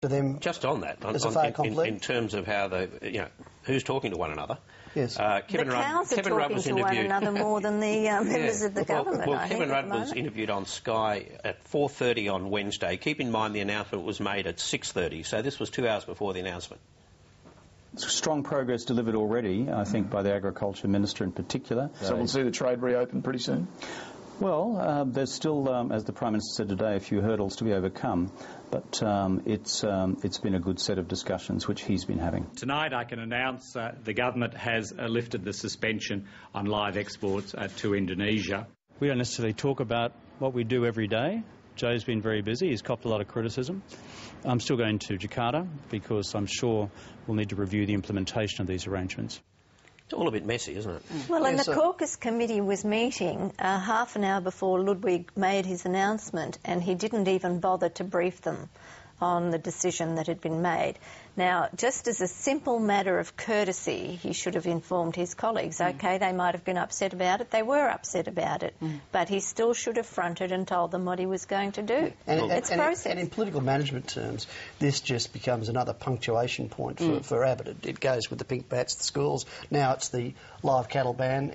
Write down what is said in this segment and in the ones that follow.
to them. Just on that, in terms of how who's talking to one another. Yes. Kevin Rudd was interviewed one another more than the members of the government. Well, Kevin Rudd was interviewed on Sky at 4:30 on Wednesday. Keep in mind the announcement was made at 6:30, so this was 2 hours before the announcement. Strong progress delivered already, I think, by the Agriculture Minister in particular. So we'll see the trade reopen pretty soon? Well, there's still, as the Prime Minister said today, a few hurdles to be overcome, but it's been a good set of discussions which he's been having. Tonight I can announce the government has lifted the suspension on live exports to Indonesia. We don't necessarily talk about what we do every day. Joe's been very busy. He's copped a lot of criticism. I'm still going to Jakarta because I'm sure we'll need to review the implementation of these arrangements. It's all a bit messy, isn't it? Well, and the caucus committee was meeting half an hour before Ludwig made his announcement, and he didn't even bother to brief them on the decision that had been made. Now, just as a simple matter of courtesy, he should have informed his colleagues. OK, they might have been upset about it. They were upset about it. But he still should have fronted and told them what he was going to do. And in political management terms, this just becomes another punctuation point for Abbott. It goes with the pink bats, the schools. Now it's the live cattle ban.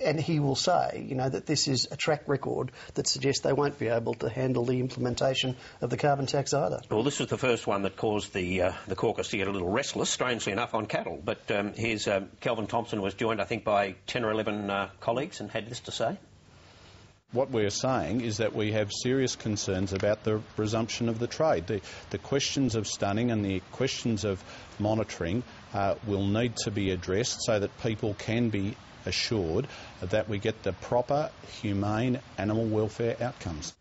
And he will say, that this is a track record that suggests they won't be able to handle the implementation of the carbon tax either. Well, this was the first one that caused the caucus to get a little restless, strangely enough, on cattle. But here's Kelvin Thompson was joined, I think, by 10 or 11 colleagues and had this to say. What we're saying is that we have serious concerns about the resumption of the trade. The questions of stunning and the questions of monitoring will need to be addressed so that people can be assured that we get the proper, humane animal welfare outcomes.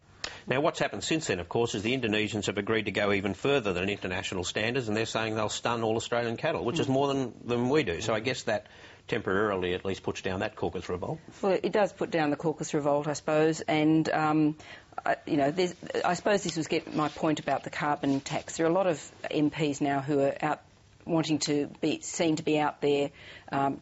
Now, what's happened since then, of course, is the Indonesians have agreed to go even further than international standards, and they're saying they'll stun all Australian cattle, which is more than we do. So I guess that temporarily at least puts down that caucus revolt. Well, it does put down the caucus revolt, I suppose, and I suppose this was my point about the carbon tax. There are a lot of MPs now who are out wanting to be seen to be out there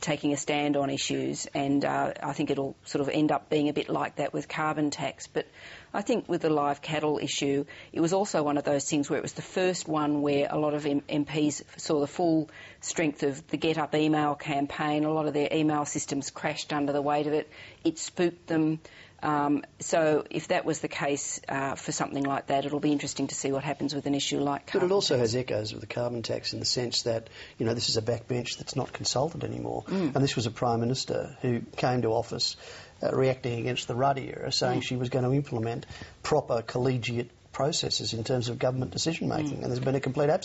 taking a stand on issues, and I think it'll sort of end up being a bit like that with carbon tax. But I think with the live cattle issue, it was also one of those things where it was the first one where a lot of MPs saw the full strength of the Get Up email campaign. A lot of their email systems crashed under the weight of it. It spooked them. So if that was the case for something like that, it'll be interesting to see what happens with an issue like carbon But it also tax. has echoes of the carbon tax in the sense that, this is a backbench that's not consulted anymore. And this was a Prime Minister who came to office reacting against the Rudd era, saying she was going to implement proper collegiate processes in terms of government decision-making, and there's been a complete absence.